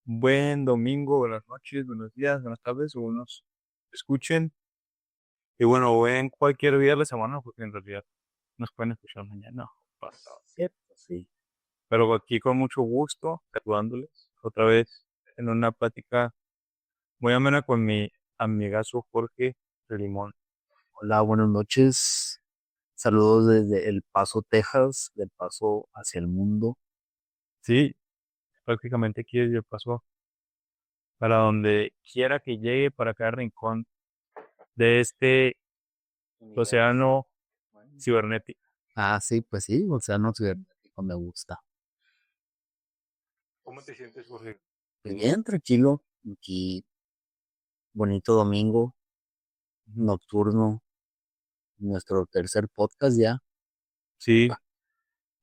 Buen domingo, buenas noches, buenos días, buenas tardes, o unos escuchen. Y bueno, buen cualquier día de la semana, porque en realidad nos pueden escuchar mañana o pasado. Cierto, sí. Pero aquí con mucho gusto, saludándoles otra vez en una plática muy amena con mi amigazo Jorge de Limón. Hola, buenas noches. Saludos desde El Paso, Texas, del Paso hacia el mundo. Sí, prácticamente aquí yo paso para donde quiera que llegue, para cada rincón de este Universo. océano Bueno. cibernético. Sí, pues sí, Océano Cibernético me gusta. ¿Cómo te sientes, Jorge? Pues bien, tranquilo. Aquí, bonito domingo, nocturno, nuestro tercer podcast ya. Sí,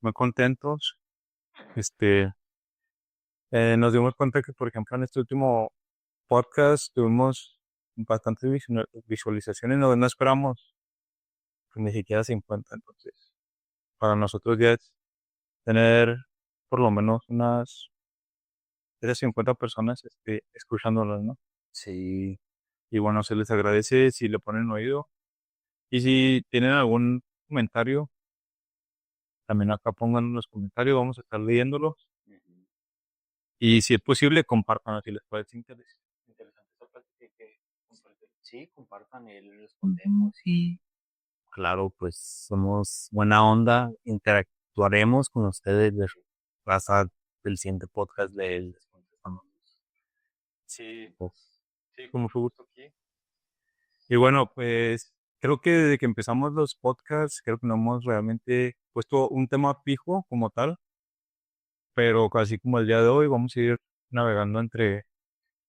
muy contentos. Este, nos dimos cuenta que, por ejemplo, en este último podcast tuvimos bastantes visualizaciones, no esperamos pues, ni siquiera 50. Entonces, para nosotros ya es tener por lo menos unas esas 50 personas escuchándolas, ¿no? Sí, Y bueno, se les agradece si le ponen oído. Y si tienen algún comentario, también acá pongan en los comentarios, vamos a estar leyéndolos. Y si es posible, compártanlo si les parece interesante esta plática que compartir. sí, compartan y les respondemos. Y claro, pues somos buena onda, interactuaremos con ustedes. Les pasa el siguiente podcast, les contestamos. Sí, sí, con mucho gusto aquí. Y bueno, pues creo que desde que empezamos los podcasts, creo que no hemos realmente puesto un tema fijo como tal, pero casi como el día de hoy vamos a ir navegando entre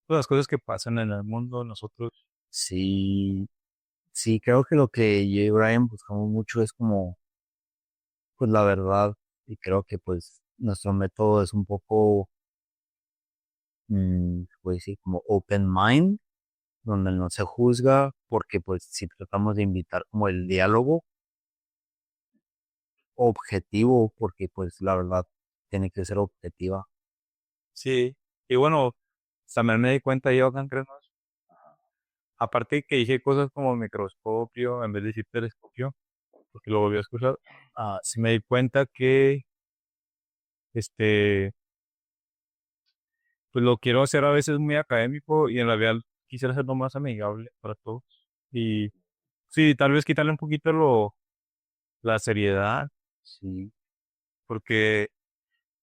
todas las cosas que pasan en el mundo, nosotros. Sí, sí, creo que lo que yo y Brian buscamos mucho es como, pues la verdad, y creo que pues nuestro método es un poco, pues sí, como open mind, donde no se juzga, porque pues si tratamos de invitar como el diálogo objetivo, porque pues la verdad tiene que ser objetiva. Sí, y bueno, también me di cuenta yo, Juan Crenos, aparte de que dije cosas como microscopio en vez de decir telescopio, porque lo volví a escuchar, sí me di cuenta que este pues lo quiero hacer a veces muy académico y en realidad quisiera hacerlo más amigable para todos. Y sí, tal vez quitarle un poquito la seriedad, Sí, porque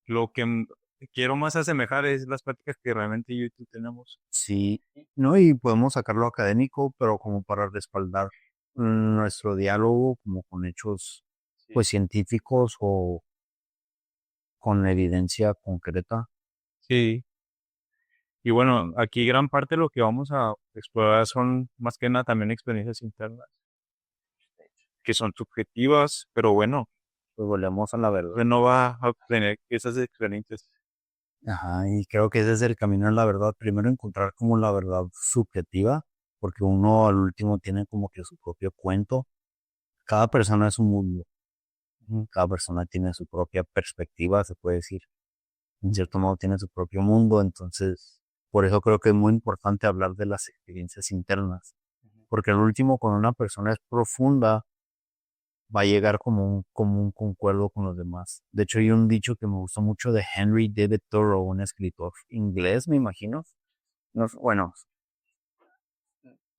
lo que quiero más asemejar es las prácticas que realmente yo y tú tenemos. sí, ¿no? Y podemos sacarlo académico, pero como para respaldar nuestro diálogo, como con hechos, Sí. pues científicos o con evidencia concreta. Sí, y bueno, aquí gran parte de lo que vamos a explorar son más que nada también experiencias internas, que son subjetivas, pero bueno, Pues volvemos a la verdad. usted no va a obtener esas experiencias. Ajá, y creo que ese es el camino a la verdad. Primero encontrar como la verdad subjetiva, porque uno al último tiene como que su propio cuento. Cada persona es un mundo. Cada persona tiene su propia perspectiva, se puede decir. En cierto modo tiene su propio mundo. Entonces, por eso creo que es muy importante hablar de las experiencias internas. Porque al último, cuando una persona es profunda, va a llegar como un concuerdo con los demás. De hecho, hay un dicho que me gustó mucho de Henry David Thoreau, un escritor inglés, me imagino. No, bueno,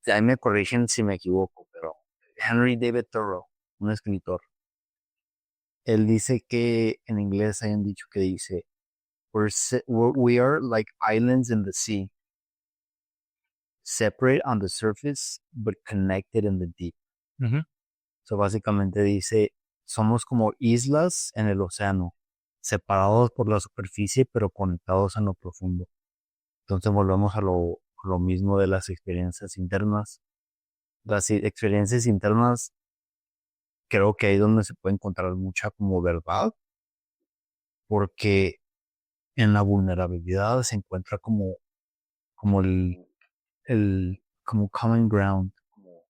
ahí me corrigen si me equivoco, pero Henry David Thoreau, un escritor, él dice que en inglés hay un dicho que dice, we are like islands in the sea, separate on the surface, but connected in the deep. Ujú. So básicamente dice, somos como islas en el océano, separados por la superficie, pero conectados en lo profundo. Entonces volvemos a lo mismo de las experiencias internas. Las experiencias internas creo que ahí es donde se puede encontrar mucha como verdad, porque en la vulnerabilidad se encuentra como como common ground, como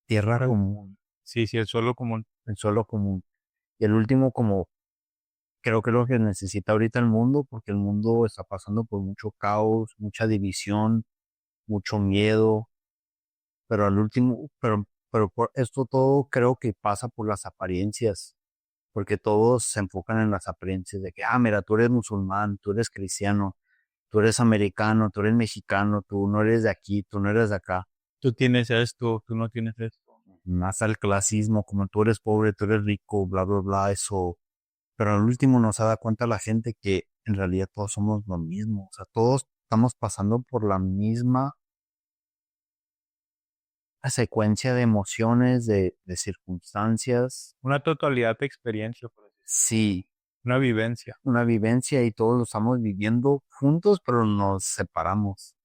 tierra Ahora, común, sí, sí, el suelo común. el suelo común. Y el último como creo que es lo que necesita ahorita el mundo, porque el mundo está pasando por mucho caos, mucha división, mucho miedo, pero al último, pero por esto todo creo que pasa por las apariencias, porque todos se enfocan en las apariencias de que, mira, tú eres musulmán, tú eres cristiano, tú eres americano, tú eres mexicano, tú no eres de aquí, tú no eres de acá. Tú tienes esto, tú no tienes esto. Más al clasismo, como tú eres pobre, tú eres rico, bla, bla, bla, eso. Pero al último no se da cuenta la gente que en realidad todos somos lo mismo. O sea, todos estamos pasando por la misma secuencia de emociones, de circunstancias. Una totalidad de experiencia, por así decirlo. Sí, Una vivencia. una vivencia y todos lo estamos viviendo juntos, pero nos separamos.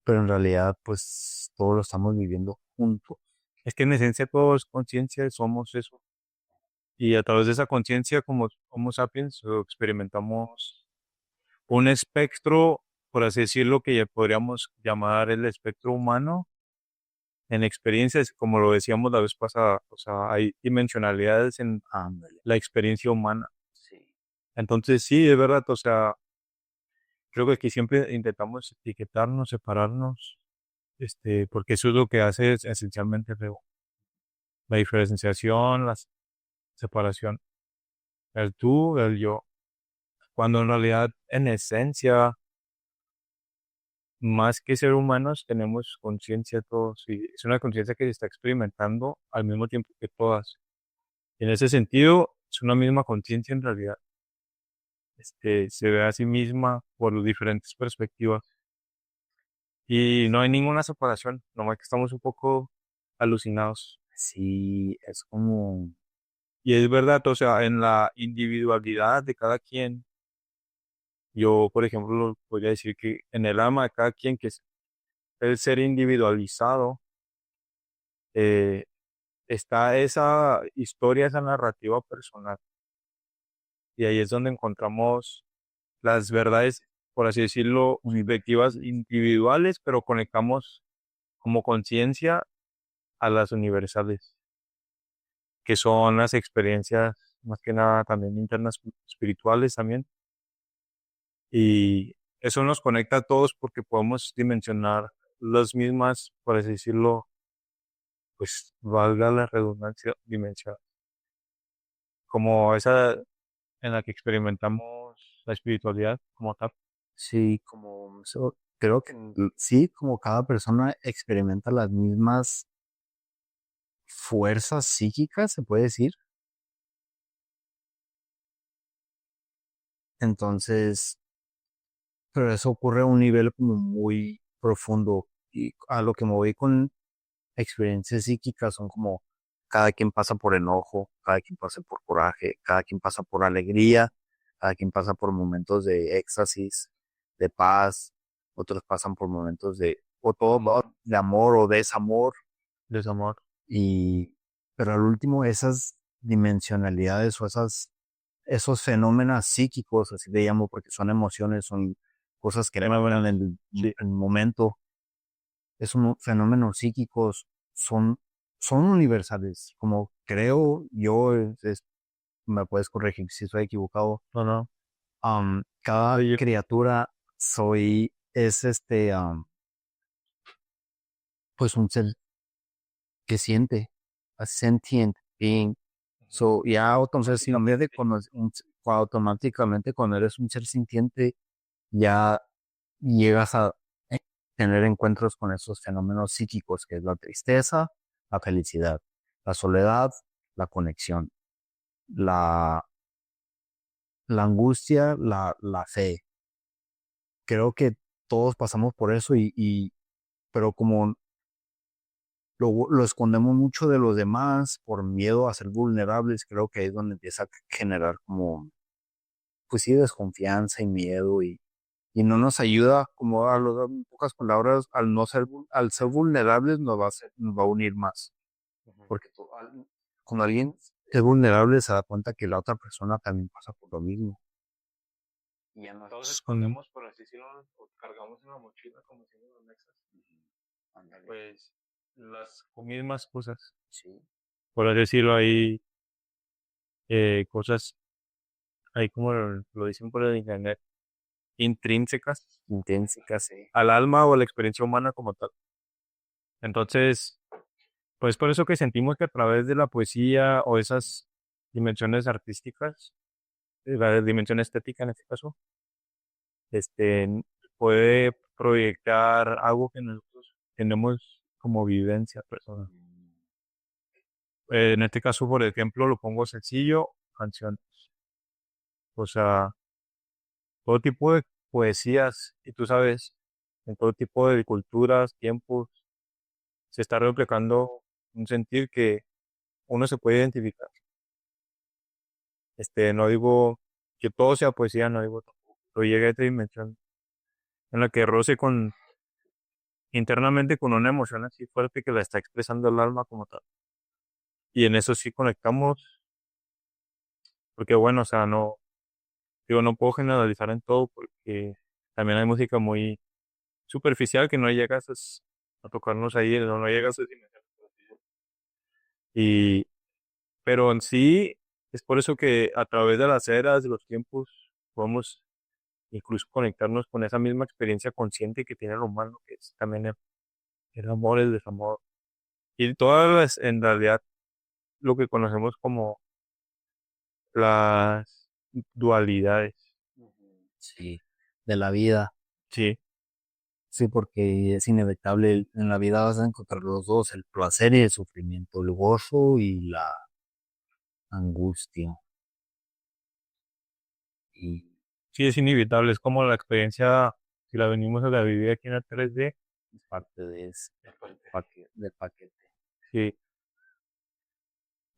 Pero en realidad, pues todos lo estamos viviendo juntos. Es que en esencia todo es conciencia, somos eso. Y a través de esa conciencia, como Homo sapiens, experimentamos un espectro, por así decirlo, que ya podríamos llamar el espectro humano en experiencias, como lo decíamos la vez pasada. O sea, hay dimensionalidades en Ándale. la experiencia humana. Sí. Entonces, sí, es verdad. O sea, creo que aquí siempre intentamos etiquetarnos, separarnos, porque eso es lo que hace esencialmente feo. La diferenciación, la separación, el tú, el yo. Cuando en realidad, en esencia, más que ser humanos, tenemos conciencia todos, y es una conciencia que se está experimentando al mismo tiempo que todas. Y en ese sentido, es una misma conciencia en realidad. Se ve a sí misma por las diferentes perspectivas. Y no hay ninguna separación, nomás que estamos un poco alucinados. Sí, es como, Y es verdad, o sea, en la individualidad de cada quien, yo, por ejemplo, podría decir que en el alma de cada quien, que es el ser individualizado, eh, está esa historia, esa narrativa personal. Y ahí es donde encontramos las verdades, por así decirlo, subjetivas individuales, pero conectamos como conciencia a las universales, que son las experiencias más que nada también internas espirituales también. Y eso nos conecta a todos porque podemos dimensionar las mismas, por así decirlo, pues valga la redundancia, dimensión, como esa en la que experimentamos la espiritualidad como tal. sí, como, creo que sí, como cada persona experimenta las mismas fuerzas psíquicas, se puede decir. Entonces, pero eso ocurre a un nivel como muy profundo y a lo que me voy con experiencias psíquicas son como cada quien pasa por enojo, cada quien pasa por coraje, cada quien pasa por alegría, cada quien pasa por momentos de éxtasis, de paz, otros pasan por momentos o todo, Amor, de amor o desamor desamor. y, pero al último esas dimensionalidades o esos fenómenos psíquicos, así le llamo porque son emociones, son cosas que mueven en Sí, el momento, esos fenómenos psíquicos son, son universales, como creo yo, me puedes corregir si estoy equivocado, no, no. cada Oye, criatura es pues un ser que siente, a sentient being. So, ya entonces, si en vez de automáticamente cuando eres un ser sintiente, ya llegas a eh, tener encuentros con esos fenómenos psíquicos, que es la tristeza, la felicidad, la soledad, la conexión, la, la angustia, la fe. Creo que todos pasamos por eso pero como lo escondemos mucho de los demás por miedo a ser vulnerables, creo que ahí es donde empieza a generar como, pues sí, desconfianza y miedo y no nos ayuda, como en pocas palabras, al no ser, al ser vulnerables nos va a unir más. ujú. Porque cuando alguien es vulnerable se da cuenta que la otra persona también pasa por lo mismo. Y ya no Todos escondemos, por así decirlo, o cargamos en la mochila, como decimos los mexas, ándale. pues las mismas cosas. Sí, Por así decirlo, hay cosas ahí como lo dicen por el internet, intrínsecas Intrínsecas, sí. al alma o a la experiencia humana como tal. Entonces, pues por eso que sentimos que a través de la poesía o esas dimensiones artísticas, la dimensión estética en este caso, este, puede proyectar algo que nosotros tenemos como vivencia personal. En este caso, por ejemplo, lo pongo sencillo, canciones. O sea, todo tipo de poesías, y tú sabes, en todo tipo de culturas, tiempos, se está replicando un sentir que uno se puede identificar. No digo que todo sea poesía, no digo tampoco, pero llega a esta dimensión en la que roce con, internamente con una emoción así fuerte que la está expresando el alma como tal. Y en eso sí conectamos, porque bueno, o sea, no, digo, no puedo generalizar en todo porque también hay música muy superficial que no llega a, a tocarnos ahí, no llega a esas dimensiones. Y, pero en sí, es por eso que a través de las eras, de los tiempos, podemos incluso conectarnos con esa misma experiencia consciente que tiene el humano, que es también el amor, el desamor. Y todas las, en realidad, lo que conocemos como las dualidades. Sí, de la vida. Sí, Sí, porque es inevitable. En la vida vas a encontrar los dos, el placer y el sufrimiento, el gozo y la angustia. Y sí es inevitable, es como la experiencia, si la venimos a la vivir aquí en el 3D, es parte de ese del paquete. sí.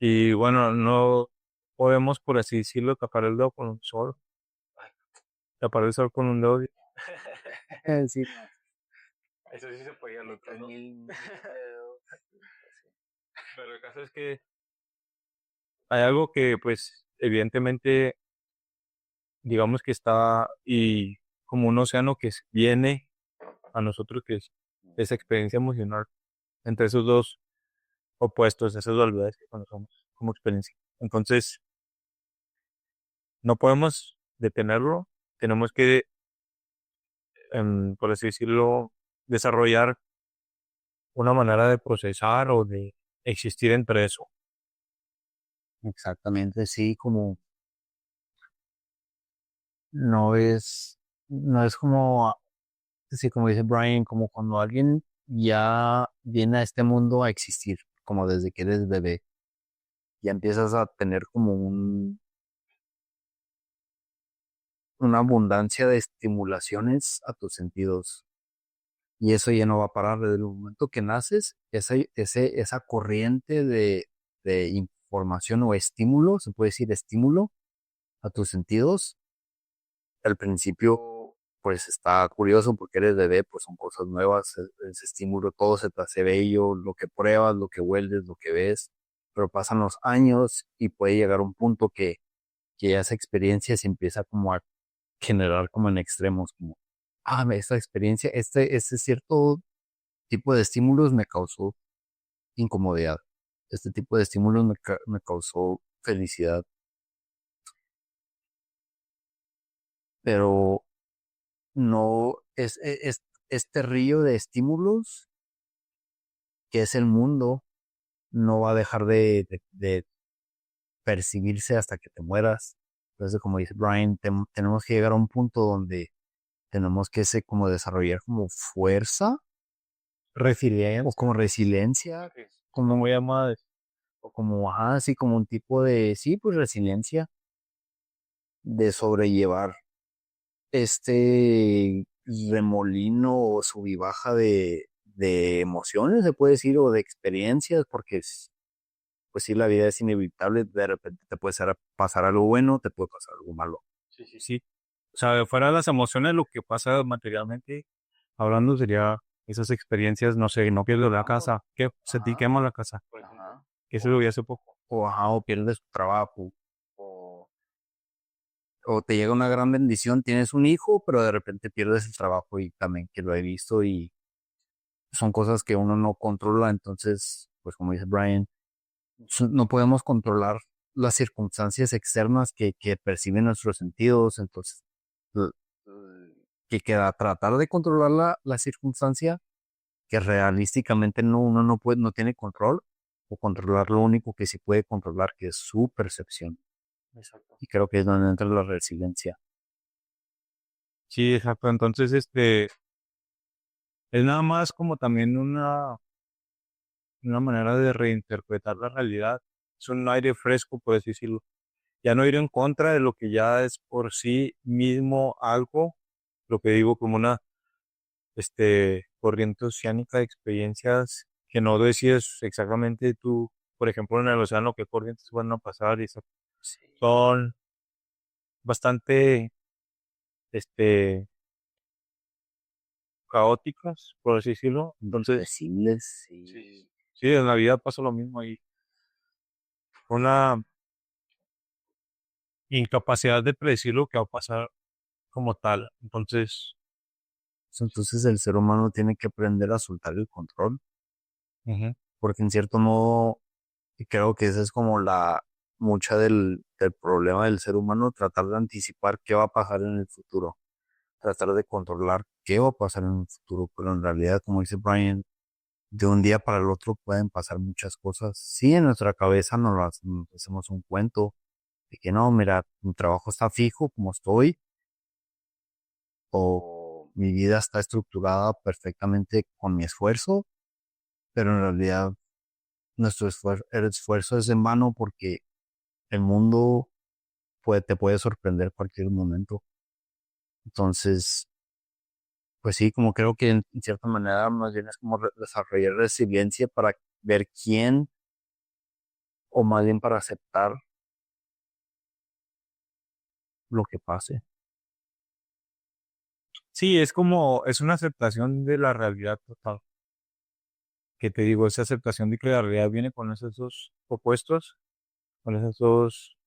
Y bueno, no podemos, por así decirlo, tapar el dedo con un sol, tapar el sol con un dedo. Sí, no. Eso sí se podía, lo otro Tres no. mil dedos. Pero el caso es que hay algo que, pues, evidentemente, digamos que está, y como un océano que viene a nosotros, que es esa experiencia emocional entre esos dos opuestos, esas dualidades que conocemos como experiencia. Entonces, no podemos detenerlo, tenemos que, por así decirlo, desarrollar una manera de procesar o de existir entre eso. Exactamente, sí, como no es, no es como, sí, como dice Brian, como cuando alguien ya viene a este mundo a existir, como desde que eres bebé, ya empiezas a tener como una abundancia de estimulaciones a tus sentidos. Y eso ya no va a parar desde el momento que naces, esa corriente de información o estímulo, se puede decir estímulo a tus sentidos. Al principio, pues está curioso porque eres bebé, pues son cosas nuevas, ese estímulo, todo se te hace bello, lo que pruebas, lo que hueles, lo que ves, pero pasan los años y puede llegar un punto que esa experiencia se empieza como a generar como en extremos, como, esta experiencia, este cierto tipo de estímulos me causó incomodidad, este tipo de estímulos me causó felicidad, pero no es este río de estímulos que es el mundo, no va a dejar de percibirse hasta que te mueras. Entonces, como dice Brian, tenemos que llegar a un punto donde tenemos que como desarrollar como fuerza o Resiliencia. como resiliencia, Como muy amada. o como, así como un tipo de, sí, pues resiliencia de sobrellevar este remolino o sub y baja de emociones, se puede decir, o de experiencias, porque pues sí, la vida es inevitable, de repente te puede pasar algo bueno, te puede pasar algo malo. Sí, sí, sí. O sea, fuera de las emociones, lo que pasa materialmente, hablando sería esas experiencias, no sé, no pierdes la casa, que se te Ajá, quema la casa, por ejemplo, ajá. que eso lo vi hace poco. O pierdes tu trabajo, o, o te llega una gran bendición, tienes un hijo, pero de repente pierdes el trabajo y también que lo he visto y son cosas que uno no controla, entonces, pues como dice Brian, no podemos controlar las circunstancias externas que perciben nuestros sentidos. Entonces, l- que queda tratar de controlar la circunstancia que realísticamente uno no puede, no tiene control, o controlar lo único que sí puede controlar, que es su percepción. Exacto. Y creo que es donde entra la resiliencia. Sí, exacto. Entonces, es nada más como también una manera de reinterpretar la realidad. Es un aire fresco, por así decirlo. Ya no ir en contra de lo que ya es por sí mismo algo, lo que digo como una, corriente oceánica de experiencias que no decides exactamente tú, por ejemplo, en el océano, qué corrientes van a pasar y Sí. son bastante, este, caóticas, por así decirlo. Entonces, Impredecibles, sí, sí. sí, en la vida pasa lo mismo ahí. Una incapacidad de predecir lo que va a pasar como tal. Entonces, Entonces el ser humano tiene que aprender a soltar el control, ujú, porque en cierto modo, y creo que esa es como mucha del problema del ser humano, tratar de anticipar qué va a pasar en el futuro, tratar de controlar qué va a pasar en el futuro, pero en realidad, como dice Brian, de un día para el otro pueden pasar muchas cosas. Sí, en nuestra cabeza nos hacemos un cuento de que no, mira, mi trabajo está fijo como estoy, o mi vida está estructurada perfectamente con mi esfuerzo, pero en realidad el esfuerzo es en vano, porque el mundo te puede sorprender cualquier momento. Entonces, pues sí, como creo que en cierta manera más bien es como desarrollar resiliencia para ver quién, o más bien para aceptar lo que pase. sí, es una aceptación de la realidad total. Que te digo, esa aceptación de que la realidad viene con esos dos opuestos, con esas dos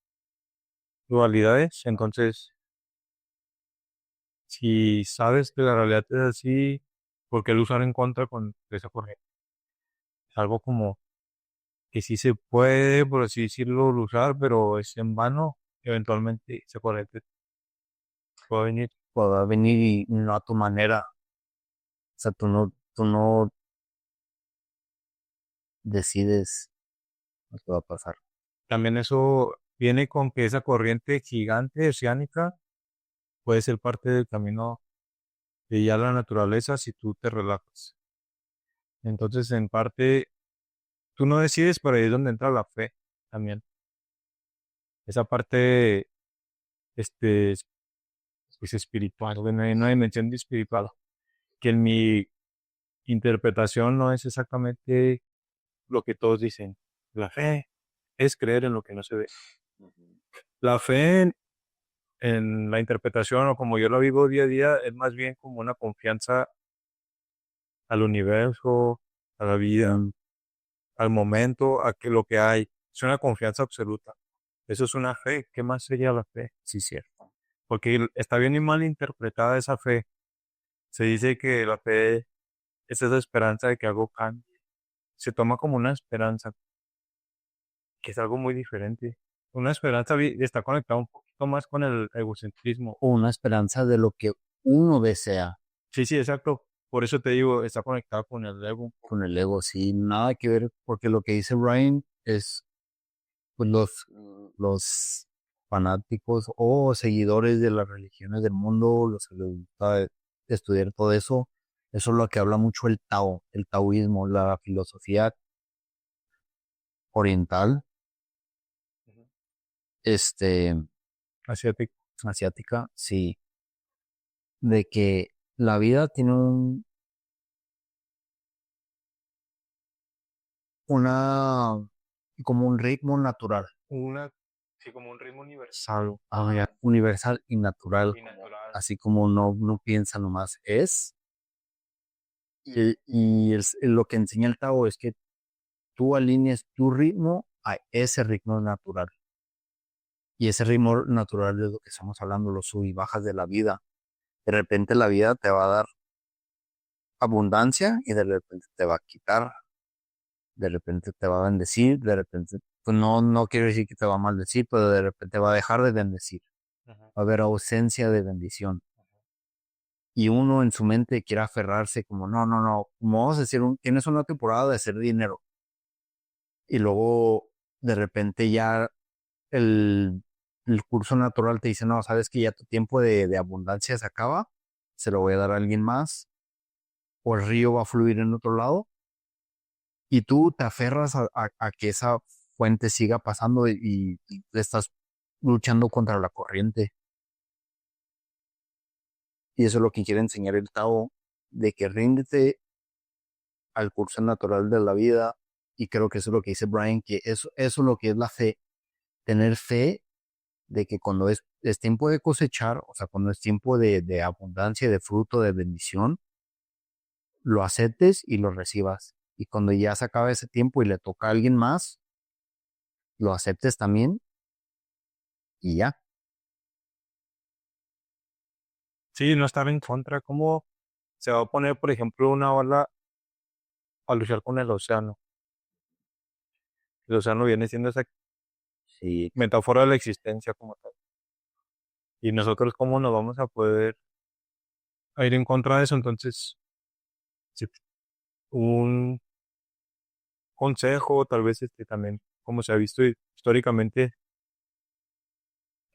dualidades. Entonces, si sabes que la realidad es así, ¿por qué luchar en contra con esa corriente? Es algo como que sí se puede, por así decirlo, luchar, pero es en vano. Eventualmente esa corriente puede venir. Pueda venir y no a tu manera. O sea, tú no decides lo que va a pasar. También eso viene con que esa corriente gigante oceánica puede ser parte del camino de ya la naturaleza si tú te relajas. Entonces, en parte, tú no decides, pero ahí es donde entra la fe también. Esa parte, este, pues espiritual, bueno, hay una dimensión de espiritual, que en mi interpretación no es exactamente lo que todos dicen. La fe es creer en lo que no se ve. La fe en la interpretación, o como yo la vivo día a día, es más bien como una confianza al universo, a la vida, Mm, al momento, a que lo que hay. Es una confianza absoluta. Eso es una fe. ¿Qué más sería la fe? sí, cierto. Porque está bien y mal interpretada esa fe. Se dice que la fe es esa esperanza de que algo cambie. Se toma como una esperanza, que es algo muy diferente. Una esperanza está conectada un poquito más con el egocentrismo. O una esperanza de lo que uno desea. Sí, sí, exacto. Por eso te digo, está conectado con el ego un poco. Con el ego, sí, nada que ver, porque lo que dice Ryan es, pues los fanáticos o seguidores de las religiones del mundo, los que les gusta estudiar todo eso es lo que habla mucho el taoísmo, la filosofía oriental, Ujú. este, Asiático. asiática, sí, de que la vida tiene una, como un ritmo natural, Una, sí, como un ritmo universal ya, universal y natural, y natural. así como no piensa nomás, es. Y lo que enseña el Tao es que tú alinees tu ritmo a ese ritmo natural. Y ese ritmo natural es lo que estamos hablando, los sub y bajas de la vida. De repente la vida te va a dar abundancia y de repente te va a quitar, de repente te va a bendecir, de repente pues no quiero decir que te va a maldecir, pero de repente va a dejar de bendecir. Ajá. Va a haber ausencia de bendición. Y uno en su mente quiere aferrarse como, no, como vamos a decir, tienes una temporada de hacer dinero y luego de repente ya el, el curso natural te dice, no, sabes que ya tu tiempo de abundancia se acaba, se lo voy a dar a alguien más, o el río va a fluir en otro lado, y tú te aferras a que esa fuente siga pasando y estás luchando contra la corriente. Y eso es lo que quiere enseñar el Tao, de que ríndete al curso natural de la vida, y creo que eso es lo que dice Brian, que eso es lo que es la fe, tener fe de que cuando es tiempo de cosechar, o sea, cuando es tiempo de abundancia, de fruto, de bendición, lo aceptes y lo recibas. Y cuando ya se acaba ese tiempo y le toca a alguien más, lo aceptes también y ya. Sí, no estar en contra. ¿Cómo se va a poner, por ejemplo, una ola a luchar con el océano? El océano viene siendo esa Sí, metáfora de la existencia como tal. Y nosotros, ¿cómo nos vamos a poder ir en contra de eso? Entonces, sí, un consejo, tal vez también, como se ha visto históricamente,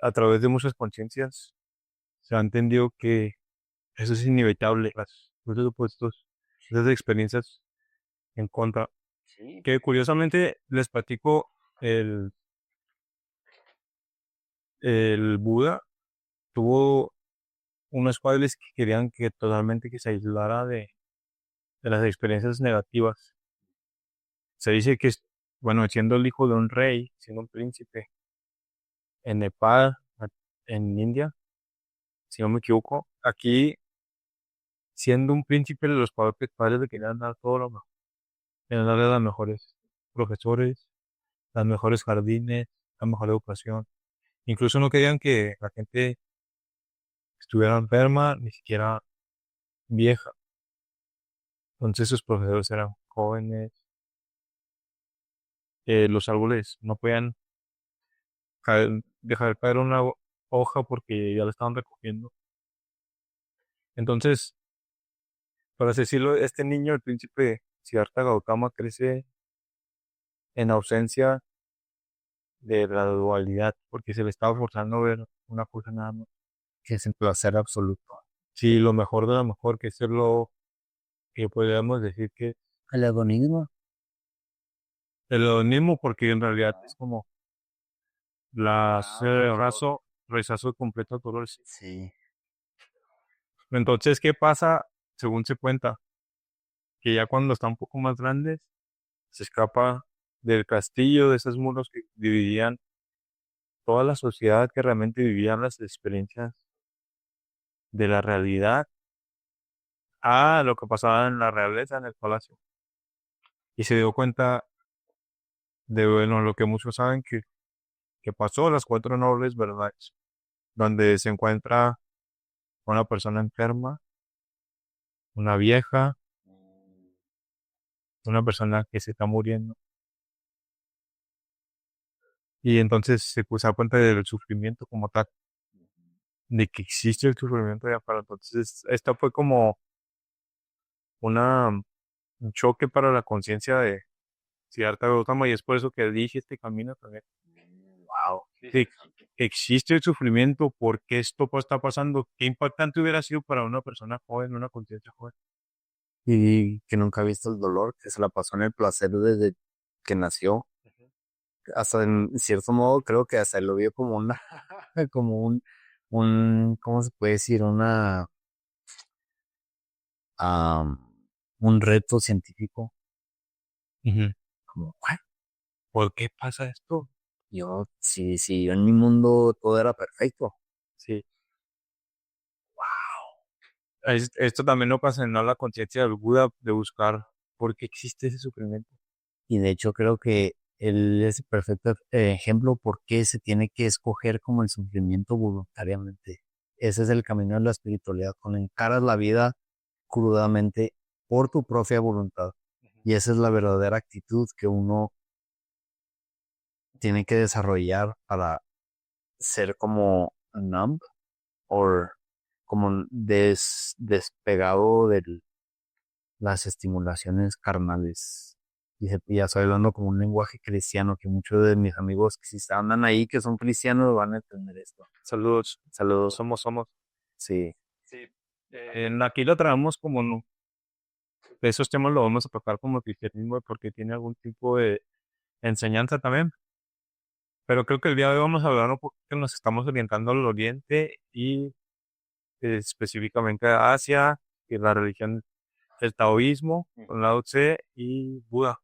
a través de muchas conciencias, se ha entendido que eso es inevitable, los opuestos, esas experiencias en contra. sí. Que curiosamente les platico, el, el Buda tuvo unos padres que querían que totalmente que se aislara de las experiencias negativas. Se dice que, bueno, siendo el hijo de un rey, siendo un príncipe en Nepal, en India, si no me equivoco, aquí, siendo un príncipe, los padres le querían dar todo lo mejor, querían darle las mejores profesores, las mejores jardines, la mejor educación. Incluso no querían que la gente estuviera enferma, ni siquiera vieja. Entonces sus profesores eran jóvenes, los árboles no podían dejar caer una hoja porque ya la estaban recogiendo. Entonces, por así decirlo, este niño, el príncipe Siddhartha Gautama, crece en ausencia de la dualidad porque se le estaba forzando a ver una cosa nada más. Que es el placer absoluto. Sí, lo mejor de lo mejor, que es lo que podríamos decir que El hedonismo. el hedonismo, porque en realidad es como Rechazo. rechazo completo a todo el sí. Sí. Entonces, ¿qué pasa? Según se cuenta, que ya cuando está un poco más grande, se escapa del castillo, de esos muros que dividían toda la sociedad, que realmente vivían las experiencias de la realidad, a lo que pasaba en la realeza, en el palacio. Y se dio cuenta de, bueno, lo que muchos saben que pasó, las cuatro nobles verdades, donde se encuentra una persona enferma, una vieja, una persona que se está muriendo. Y entonces se da cuenta del sufrimiento como tal, de que existe el sufrimiento ya para entonces. Esta fue como un choque para la conciencia de Siddhartha Gautama y es por eso que dije este camino también. Wow. Que existe el sufrimiento, ¿por qué esto está pasando? ¿Qué impactante hubiera sido para una persona joven, una conciencia joven? Y que nunca ha visto el dolor, que se la pasó en el placer desde que nació. Hasta en cierto modo creo que hasta lo vio como una, como ¿cómo se puede decir? Am, un reto científico. Ujú. Como, "What? ¿Por qué pasa esto? Si yo en mi mundo todo era perfecto". Sí. Esto también lo ocasionó la conciencia del Buda de buscar por qué existe ese sufrimiento. Y de hecho creo que él es el perfecto ejemplo por qué se tiene que escoger como el sufrimiento voluntariamente. Ese es el camino de la espiritualidad, cuando encaras la vida crudamente por tu propia voluntad. Y esa es la verdadera actitud que uno tiene que desarrollar para ser como numb o como despegado de las estimulaciones carnales. Y ya estoy hablando como un lenguaje cristiano, que muchos de mis amigos que si andan ahí, que son cristianos, van a entender esto. Saludos. Saludos. Somos. Sí, Sí. Aquí lo traemos como de esos temas lo vamos a tocar como cristianismo porque tiene algún tipo de enseñanza también. Pero creo que el día de hoy vamos a hablar un poco que nos estamos orientando al Oriente y específicamente a Asia y la religión del taoísmo con Lao Tse y Buda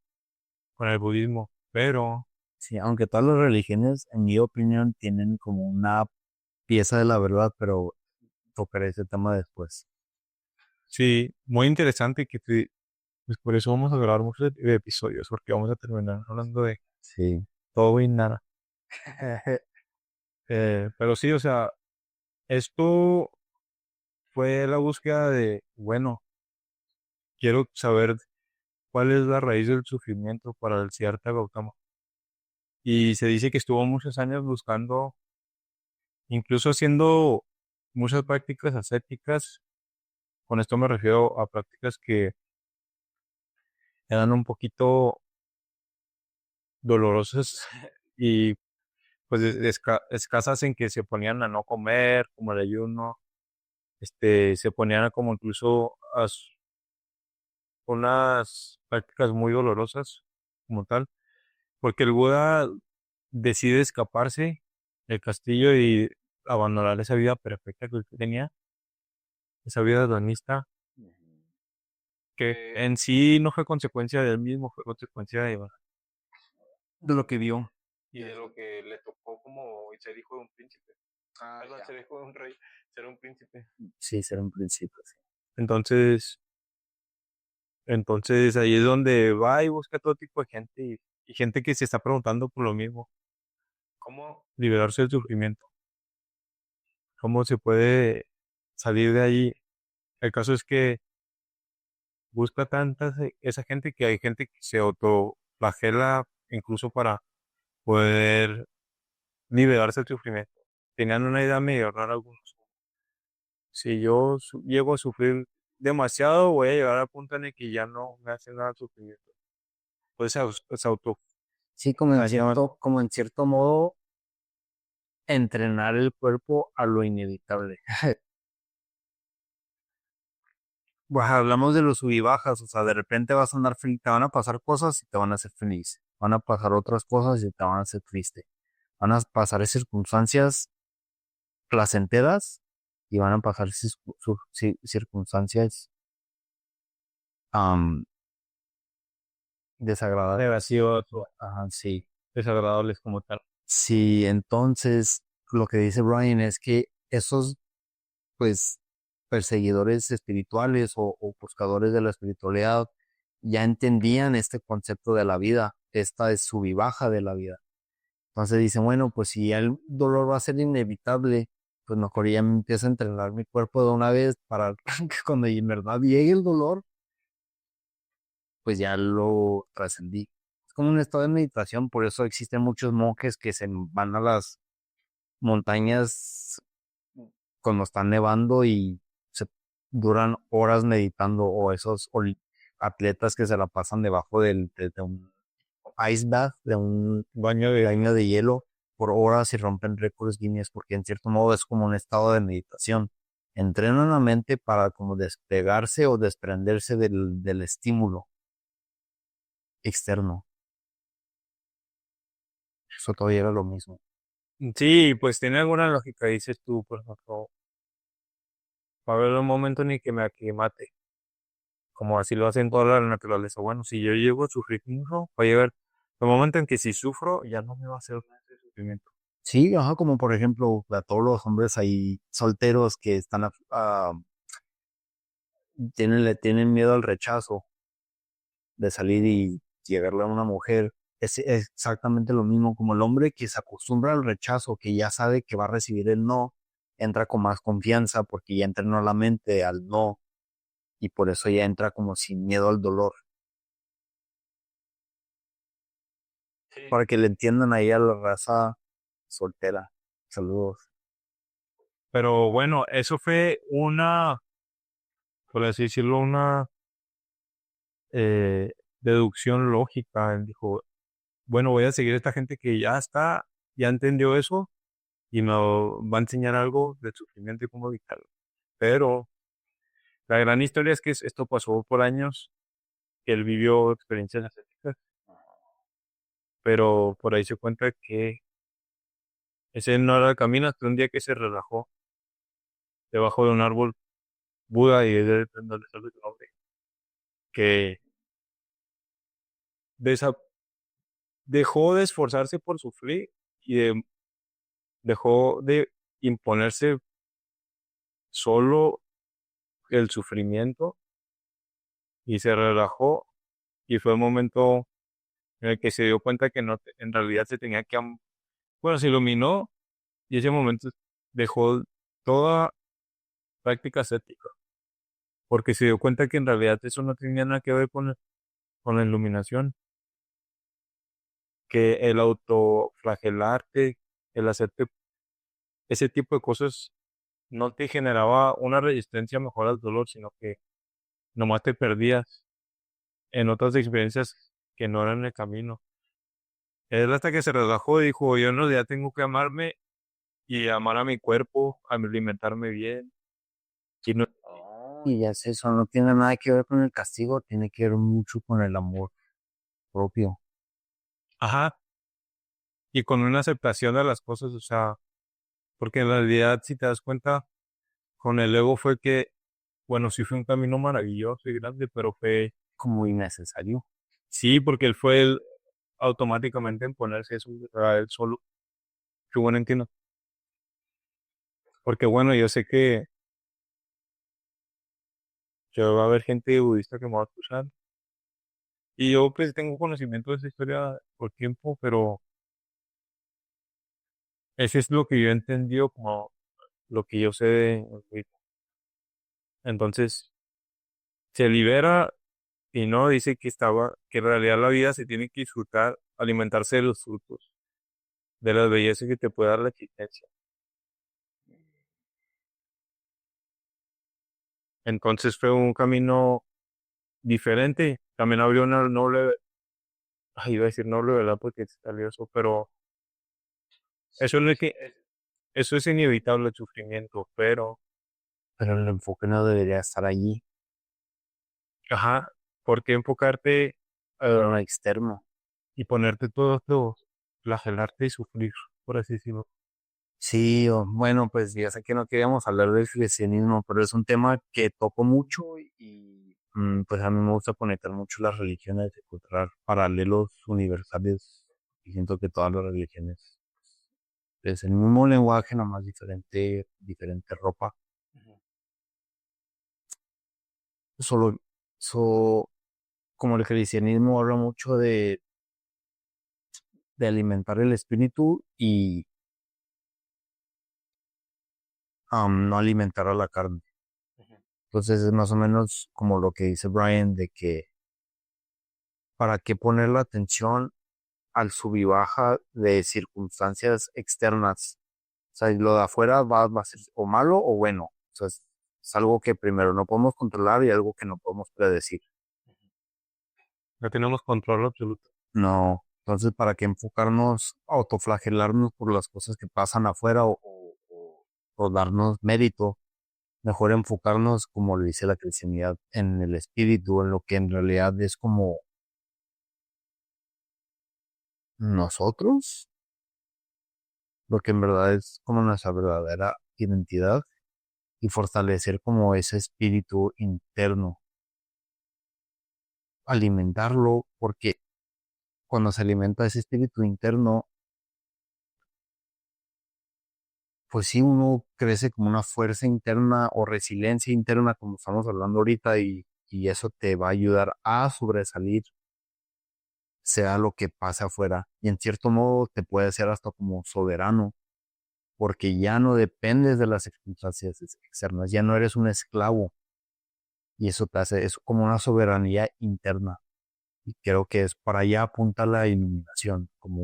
con el budismo. Pero sí, aunque todas las religiones, en mi opinión, tienen como una pieza de la verdad, pero tocaré ese tema después. sí, muy interesante pues por eso vamos a grabar muchos episodios porque vamos a terminar hablando de Sí, todo y nada. Pero sí, o sea, esto fue la búsqueda de, bueno, quiero saber cuál es la raíz del sufrimiento para el Siddhartha Gautama. Y se dice que estuvo muchos años buscando, incluso haciendo muchas prácticas ascéticas. Con esto me refiero a prácticas que eran un poquito dolorosas y pues escasas en que se ponían a no comer, como el ayuno, se ponían a como incluso unas prácticas muy dolorosas como tal, porque el Buda decide escaparse del castillo y abandonar esa vida perfecta que él tenía, esa vida hedonista, que en sí no fue consecuencia de él mismo, fue consecuencia de lo que vio y de lo que le tocó como ser hijo de un príncipe. Perdón, ser hijo de un rey, ser un príncipe. sí, será un principio, sí. Entonces, entonces ahí es donde va y busca todo tipo de gente y gente que se está preguntando por lo mismo. ¿Cómo liberarse del sufrimiento? ¿Cómo se puede salir de ahí? El caso es que busca esa gente que hay gente que se autoflagela incluso para poder liberarse del sufrimiento. Tenían una idea medio rara algunos. Si yo llego a sufrir demasiado, voy a llegar al punto en el que ya no me hace nada el sufrimiento. Pues se auto Sí, como en cierto modo, entrenar el cuerpo a lo inevitable. Pues hablamos de los sub y bajas, o sea, de repente vas a andar feliz, te van a pasar cosas y te van a hacer feliz, van a pasar otras cosas y te van a hacer triste, van a pasar circunstancias placenteras y van a pasar circunstancias am, desagradables. negativos o Ajá, sí. desagradables como tal. Sí, entonces lo que dice Brian es que esos, pues, perseguidores espirituales o buscadores de la espiritualidad ya entendían este concepto de la vida, esta es sub y baja de la vida. Entonces dicen, bueno, pues si ya el dolor va a ser inevitable, pues mejor ya me empiezo a entrenar mi cuerpo de una vez para que cuando en verdad llegue el dolor, pues ya lo trascendí. Es como un estado de meditación, por eso existen muchos monjes que se van a las montañas cuando están nevando y se duran horas meditando, o esos atletas que se la pasan debajo de un ice bath, de un baño de hielo por horas y rompen récords Guinness, porque en cierto modo es como un estado de meditación. Entrenan la mente para como despegarse o desprenderse del estímulo externo. Eso todavía era lo mismo. Sí, pues tiene alguna lógica, dices tú, por ejemplo, va a haber un momento en el que me aquimate, como así lo hacen toda la naturaleza. Bueno, si yo llego a sufrir mucho, va a llegar un momento en que si sufro, ya no me va a hacer nada ese sufrimiento. Sí, ajá, como por ejemplo a todos los hombres ahí solteros que están le tienen miedo al rechazo de salir y llegarle a una mujer. Es exactamente lo mismo como el hombre que se acostumbra al rechazo, que ya sabe que va a recibir el no, entra con más confianza porque ya entrenó la mente al no y por eso ya entra como sin miedo al dolor. para que le entiendan ahí a la raza soltera. Saludos. Pero bueno, eso fue por así decirlo, una eh, deducción lógica. Él dijo, bueno, voy a seguir a esta gente que ya entendió eso y me va a enseñar algo del sufrimiento y cómo evitarlo. Pero la gran historia es que esto pasó por años, que él vivió experiencias ascéticas, pero por ahí se cuenta que ese no era el camino hasta un día que se relajó debajo de un árbol Buda y de donde sale su nombre, que desa- dejó de esforzarse por sufrir y dejó de imponerse solo el sufrimiento y se relajó y fue el momento en el que se dio cuenta que no, en realidad se tenía que, bueno, se iluminó y ese momento dejó toda práctica ascética, porque se dio cuenta que en realidad eso no tenía nada que ver con la iluminación, que el autoflagelarte, el hacerte ese tipo de cosas no te generaba una resistencia mejor al dolor, sino que nomás te perdías en otras experiencias que no eran el camino. Él hasta que se relajó dijo, yo en realidad tengo que amarme y amar a mi cuerpo, a alimentarme bien. Y no, Y ya es eso, no tiene nada que ver con el castigo, tiene que ver mucho con el amor propio. ajá, y con una aceptación de las cosas, o sea, porque en realidad si te das cuenta, con el ego fue que, bueno, sí fue un camino maravilloso y grande, pero fue, Como innecesario. sí, porque él fue el automáticamente en ponerse eso a él solo. Qué bueno entiendo. Porque bueno, yo sé que va a haber gente budista que me va a escuchar. Y yo pues tengo conocimiento de esa historia por tiempo, pero ese es lo que yo he entendido como lo que yo sé de budismo. Entonces, se libera y no dice que en realidad la vida se tiene que disfrutar, alimentarse de los frutos, de las bellezas que te puede dar la existencia. Entonces fue un camino diferente. También abrió una noble, iba a decir noble, ¿verdad? Porque salió eso, pero eso no es que, eso es inevitable el sufrimiento, pero, Pero el enfoque no debería estar allí, ajá, ¿por qué enfocarte en lo ah, externo. y ponerte todo esto, flagelarte y sufrir, por así decirlo? Sí, bueno, pues ya sé que no queríamos hablar del cristianismo, pero es un tema que toco mucho y pues a mí me gusta conectar mucho las religiones, encontrar paralelos universales y siento que todas las religiones es el mismo lenguaje, nomás diferente ropa. Solo, so, como el cristianismo habla mucho de alimentar el espíritu y no alimentar a la carne. Entonces es más o menos como lo que dice Brian de que para qué poner la atención al sub y baja de circunstancias externas. O sea, lo de afuera va a ser o malo o bueno. O sea, es algo que primero no podemos controlar y algo que no podemos predecir. No tenemos control absoluto. No. Entonces, ¿para qué enfocarnos, autoflagelarnos por las cosas que pasan afuera o darnos mérito? Mejor enfocarnos, como le dice la cristianidad, en el espíritu, en lo que en realidad es como nosotros, lo que en verdad es como nuestra verdadera identidad y fortalecer como ese espíritu interno, alimentarlo, porque cuando se alimenta ese espíritu interno, pues sí, uno crece como una fuerza interna o resiliencia interna, como estamos hablando ahorita, y eso te va a ayudar a sobresalir, sea lo que pase afuera. Y en cierto modo te puede hacer hasta como soberano, porque ya no dependes de las circunstancias externas, ya no eres un esclavo, y eso te hace, es como una soberanía interna. Y creo que es para allá apunta la iluminación, como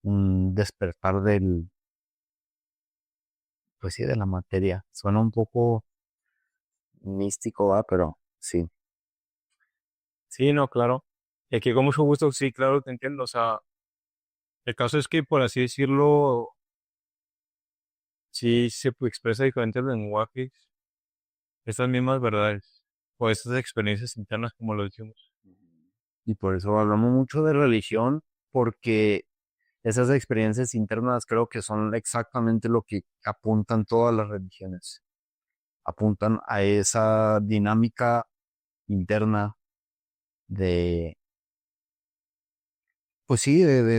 un despertar pues sí, de la materia. Suena un poco místico, ¿va? Pero sí, Sí, no, claro. Y aquí con mucho gusto, sí, claro, te entiendo. O sea, el caso es que, por así decirlo, sí se expresa diferentes lenguajes, estas mismas verdades, o estas experiencias internas, como lo decimos. y por eso hablamos mucho de religión, porque esas experiencias internas creo que son exactamente lo que apuntan todas las religiones. Apuntan a esa dinámica interna de, pues sí, de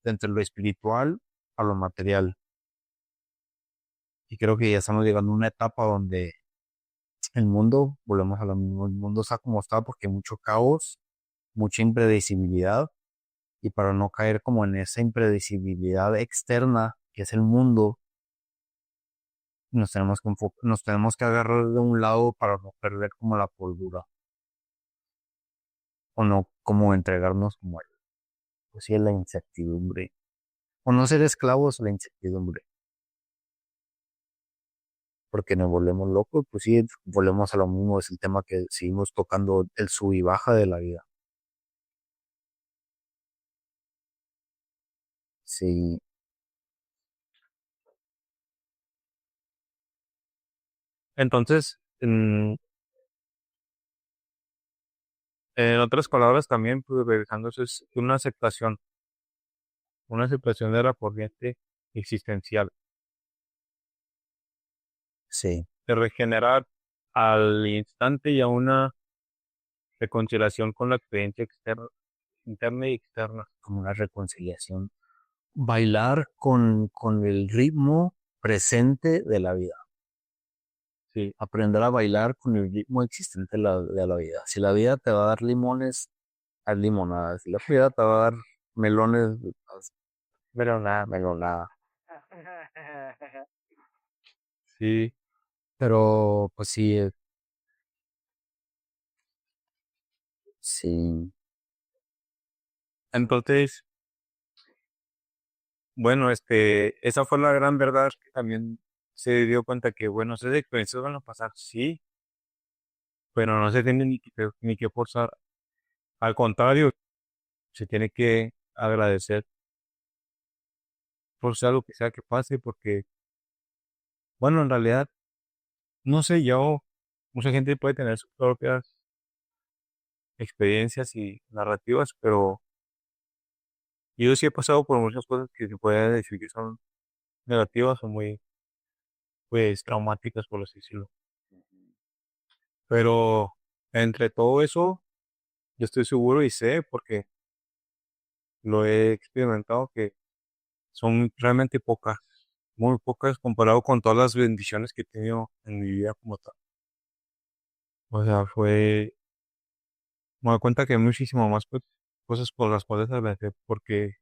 entre lo espiritual a lo material. Y creo que ya estamos llegando a una etapa donde el mundo, volvemos a lo mismo, el mundo está como está porque hay mucho caos, mucha impredecibilidad, y para no caer como en esa impredecibilidad externa que es el mundo, nos tenemos que agarrar de un lado para no perder como la cordura, o no como entregarnos como pues sí, a la incertidumbre, o no ser esclavos a la incertidumbre, porque nos volvemos locos, pues sí, volvemos a lo mismo, es el tema que seguimos tocando, el sub y baja de la vida. Sí, Entonces, en otras palabras, también, pues, regresando, eso es una aceptación de la corriente existencial, sí, de regenerar al instante y a una reconciliación con la experiencia externa, interna y externa. como una reconciliación. Bailar con el ritmo presente de la vida. Sí, Aprender a bailar con el ritmo existente de la vida. Si la vida te va a dar limones, haz limonada. Si la vida te va a dar melones, haz melonada, melonada. sí. Pero, pues sí, sí, Entonces, bueno, esa fue la gran verdad que también se dio cuenta que, bueno, esas experiencias van a pasar, sí, pero no se tiene ni que forzar. Al contrario, se tiene que agradecer por sea lo que sea que pase, porque, bueno, en realidad, no sé, mucha gente puede tener sus propias experiencias y narrativas, pero yo sí he pasado por muchas cosas que se puede decir que son negativas o muy, pues, traumáticas, por así decirlo. Pero entre todo eso, yo estoy seguro y sé, porque lo he experimentado, que son realmente pocas, muy pocas comparado con todas las bendiciones que he tenido en mi vida como tal. O sea, me doy cuenta que hay muchísimo más, pues, cosas por las cuales agradecer, porque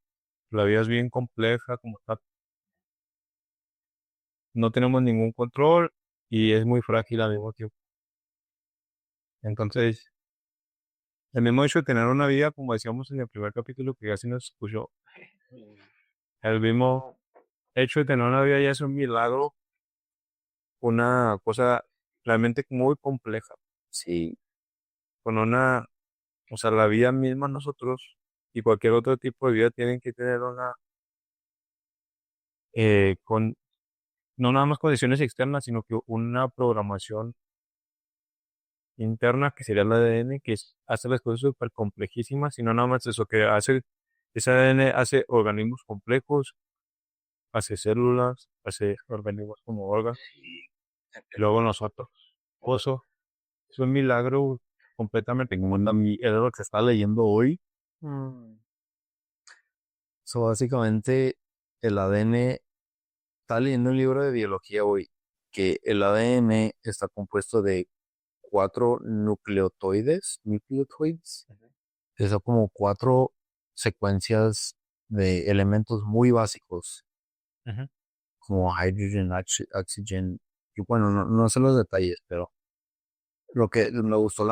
la vida es bien compleja como tal. No tenemos ningún control y es muy frágil al mismo tiempo. Entonces, el mismo hecho de tener una vida, como decíamos en el primer capítulo que casi nos escuchó, el mismo hecho de tener una vida ya es un milagro, una cosa realmente muy compleja, sí, con o sea, la vida misma nosotros y cualquier otro tipo de vida tienen que tener con, no nada más condiciones externas, sino que una programación interna que sería el ADN, hace las cosas súper complejísimas, y no nada más eso, ese ADN hace organismos complejos, hace células, hace organismos como órganos, y luego nosotros. Oso, es un milagro completamente. tengo es lo que se está leyendo hoy. So, básicamente, el ADN, está leyendo un libro de biología hoy, que el ADN está compuesto de cuatro nucleotoides, que son como cuatro secuencias de elementos muy básicos, Ujú. como hydrogen, oxygen, y bueno, no sé los detalles, pero lo que me gustó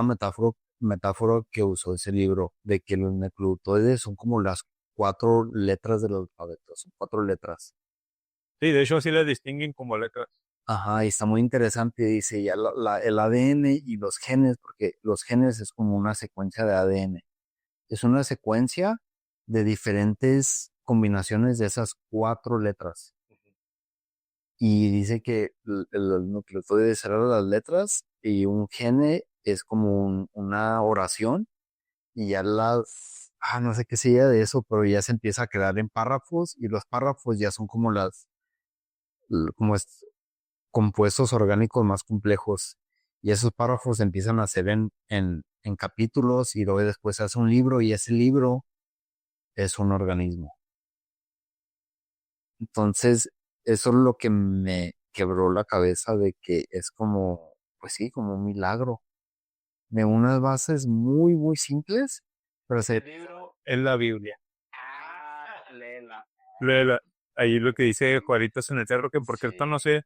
metáfora que usó ese libro, de que los nucleotides son como las 4 letras del alfabeto, son 4 letras. Sí, de hecho así las distinguen como letras. Ajá, y está muy interesante, dice ya el ADN y los genes, porque los genes es como una secuencia de ADN. Es una secuencia de diferentes combinaciones de esas 4 letras. Y dice que el nucleotides eran las letras y un gene es como una oración y ya no sé qué sería de eso, pero ya se empieza a crear en párrafos y los párrafos ya son como como compuestos orgánicos más complejos. Y esos párrafos empiezan a ser en capítulos y luego después se hace un libro y ese libro es un organismo. Entonces, eso es lo que me quebró la cabeza de que es como, pues sí, como un milagro de unas bases muy, muy simples, pero El libro es la Biblia. Léela. Léela. Ahí lo que dice Juaritos en el Cerro, que por cierto no sé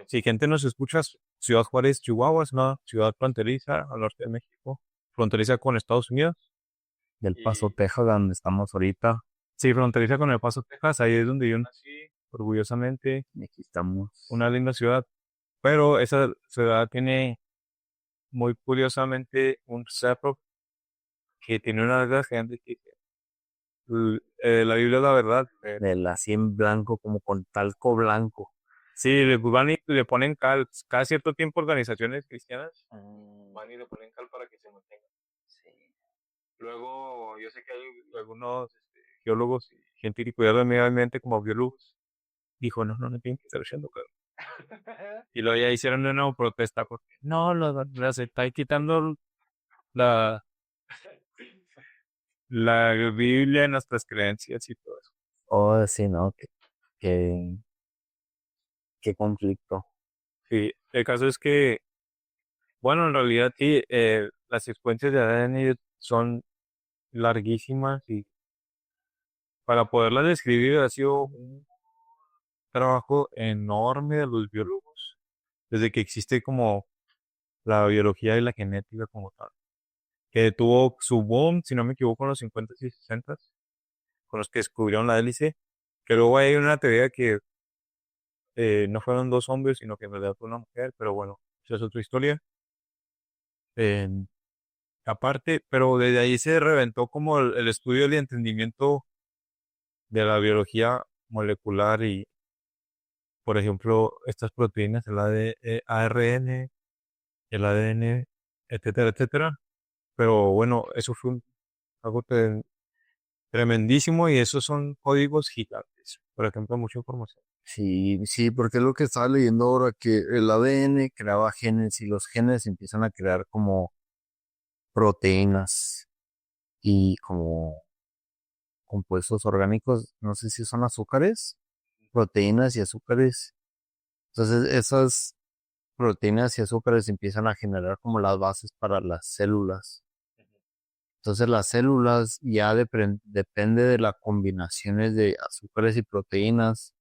si gente nos escucha, Ciudad Juárez, Chihuahua, es una ciudad fronteriza al norte de México, fronteriza con Estados Unidos. del Paso, Y Texas, donde estamos ahorita, sí, fronteriza con El Paso, Texas, ahí es donde yo nací, orgullosamente, y aquí estamos. una linda ciudad. Pero esa ciudad tiene muy curiosamente un cerro que tiene una de las grandes que dice, la Biblia es la verdad. Del así en blanco, como con talco blanco. Sí, van y le ponen cal. Cada cierto tiempo organizaciones cristianas van y le ponen cal para que se mantenga. Sí. Luego, yo sé que hay algunos geólogos y gente que cuidar del medio ambiente como biólogos. Dijo, no, no, no tienen que estar echando cal. Y luego ya hicieron de nuevo protesta porque no, las está quitando la, la Biblia en nuestras creencias y todo eso. Oh, sí, ¿no? Qué, qué conflicto. Sí, el caso es que, bueno, en realidad sí, las secuencias de ADN son larguísimas y para poderlas describir ha sido un trabajo enorme de los biólogos, desde que existe como la biología y la genética como tal, que tuvo su boom, si no me equivoco, en los 50 y 60, con los que descubrieron la hélice, que luego hay una teoría que no fueron dos hombres, sino que en realidad fue una mujer, pero bueno, esa es otra historia. Eh, aparte, pero desde ahí se reventó como el estudio y el entendimiento de la biología molecular y, por ejemplo, estas proteínas, el ARN, el ADN, etcétera, etcétera. Pero bueno, eso fue algo tremendísimo y esos son códigos gigantes. Por ejemplo, mucha información. Sí, sí, porque es lo que estaba leyendo ahora, que el ADN creaba genes y los genes empiezan a crear como proteínas y como compuestos orgánicos, no sé si son azúcares, proteínas y azúcares. Entonces esas proteínas y azúcares empiezan a generar como las bases para las células. Entonces las células ya depende de las combinaciones de azúcares y proteínas,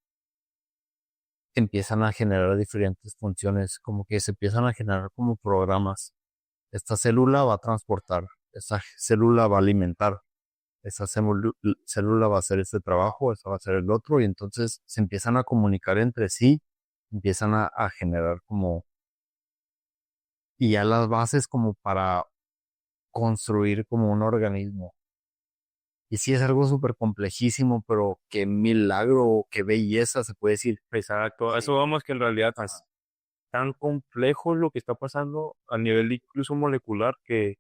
empiezan a generar diferentes funciones, como que se empiezan a generar como programas. Esta célula va a transportar, esta célula va a alimentar, esta célula va a hacer este trabajo, esta va a hacer el otro, y entonces se empiezan a comunicar entre sí, empiezan a generar como, y ya las bases como para construir como un organismo. Y sí es algo súper complejísimo, pero qué milagro, qué belleza se puede decir. Exacto. A eso Sí. vamos que en realidad es tan complejo lo que está pasando a nivel incluso molecular que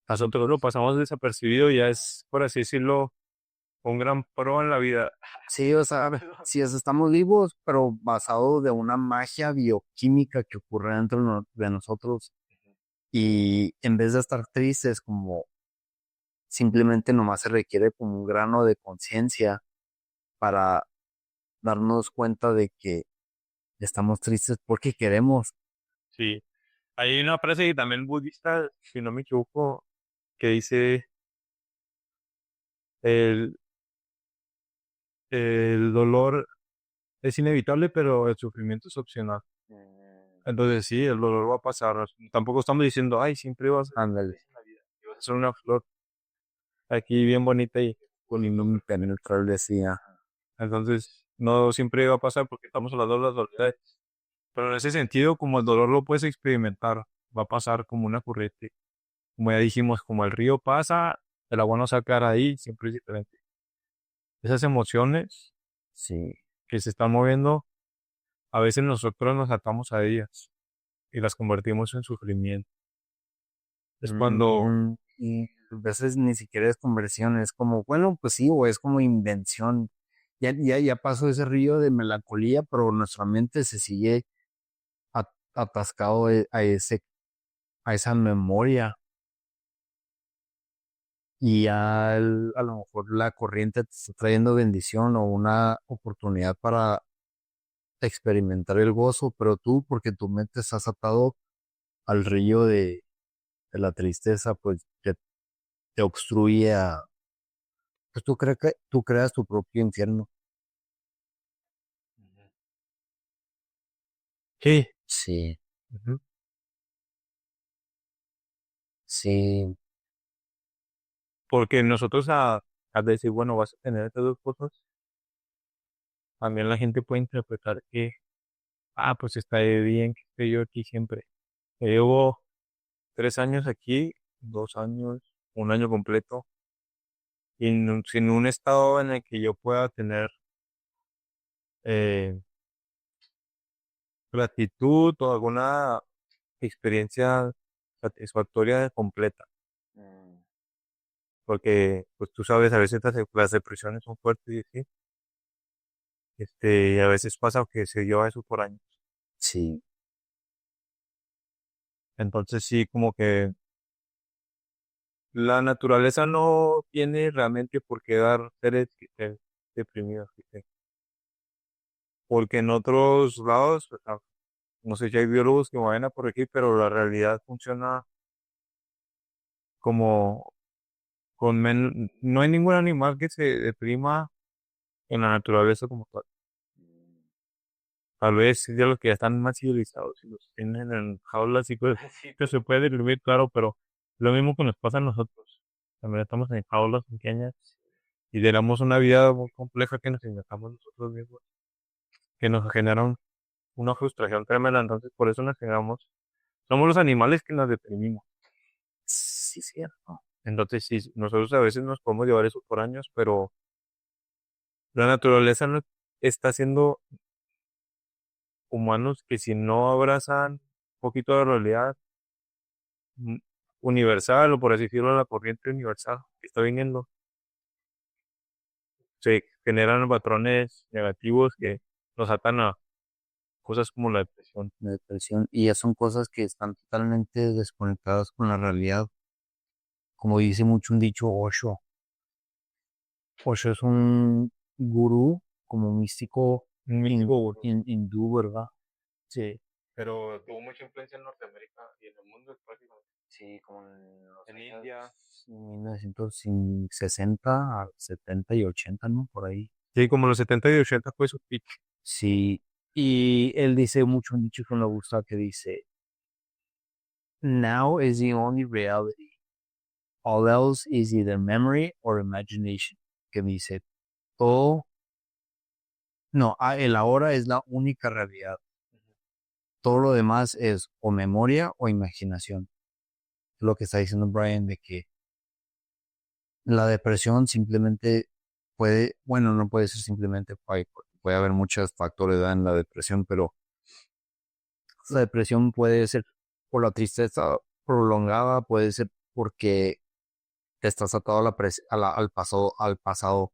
nosotros lo pasamos desapercibido y ya es, por así decirlo, un gran pro en la vida. Sí, o sea, sí, estamos vivos, pero basado de una magia bioquímica que ocurre dentro de nosotros. Y en vez de estar tristes, como simplemente nomás se requiere como un grano de conciencia para darnos cuenta de que estamos tristes porque queremos. Sí. Hay una frase también budista, si no me equivoco, que dice el, el dolor es inevitable, pero el sufrimiento es opcional. Entonces sí, el dolor va a pasar. Tampoco estamos diciendo, ay, siempre vas a Ándale. ser una flor aquí bien bonita y Poniendo mi penetrable decía. entonces no siempre va a pasar porque estamos hablando de las dolores. Pero en ese sentido, como el dolor lo puedes experimentar, va a pasar como una corriente. Como ya dijimos, como el río pasa, el agua no se va a quedar ahí, siempre es diferente. Esas emociones Sí. que se están moviendo, a veces nosotros nos atamos a ellas y las convertimos en sufrimiento. Es cuando, Y a veces ni siquiera es conversión, es como, bueno, pues sí, o es como invención. Ya pasó ese río de melancolía, pero nuestra mente se sigue atascado a esa memoria. Y ya a lo mejor la corriente te está trayendo bendición o una oportunidad para experimentar el gozo, pero tú, porque tu mente estás atado al río de la tristeza, pues te obstruye a, pues tú creas tu propio infierno. sí, Sí, ujú, sí, porque nosotros a decir, bueno, vas a tener estas dos cosas, también la gente puede interpretar que, pues está bien que esté yo aquí siempre. Llevo 3 años aquí, 2 años, un año completo, y sin un estado en el que yo pueda tener eh, gratitud o alguna experiencia satisfactoria completa. Porque, pues tú sabes, a veces las depresiones son fuertes y así, y a veces pasa que se lleva eso por años. sí, Entonces sí, como que la naturaleza no tiene realmente por qué dar seres que estén deprimidos, porque en otros lados, o sea, no sé si hay biólogos que me vayan a corregir, pero la realidad funciona como no hay ningún animal que se deprima en la naturaleza como tal. Tal vez ya los que ya están más civilizados y los tienen en jaulas y cosas así, que se puede deprimir, claro, pero lo mismo que nos pasa a nosotros. También estamos en jaulas pequeñas y tenemos una vida muy compleja que nos inventamos nosotros mismos, que nos generan una frustración tremenda, entonces por eso nos generamos, somos los animales que nos deprimimos. sí, cierto. Entonces sí, nosotros a veces nos podemos llevar eso por años, pero la naturaleza no está haciendo humanos que si no abrazan un poquito de realidad mm, universal, o por así decirlo, la corriente universal que está viniendo, se generan patrones negativos que nos atan a cosas como la depresión. La depresión, y ya son cosas que están totalmente desconectadas con la realidad. Como dice mucho un dicho Osho. Osho es un gurú, como místico Un místico burro. hindú, ¿verdad? Sí. Pero tuvo mucha influencia en Norteamérica y en el mundo prácticamente. Sí, como en los En años India. 1960 a 70 y 80, ¿no? Por ahí. Sí, como los 70 y 80 fue su pick. Sí, y él dice mucho, un dicho que me gusta que dice, Now is the only reality. All else is either memory or imagination. Que dice, todo, no, el ahora es la única realidad. Todo lo demás es o memoria o imaginación. Lo que está diciendo Brian de que la depresión simplemente puede, bueno, no puede ser simplemente, puede haber muchos factores, ¿verdad? En la depresión, pero la depresión puede ser por la tristeza prolongada, puede ser porque te estás atado a al pasado,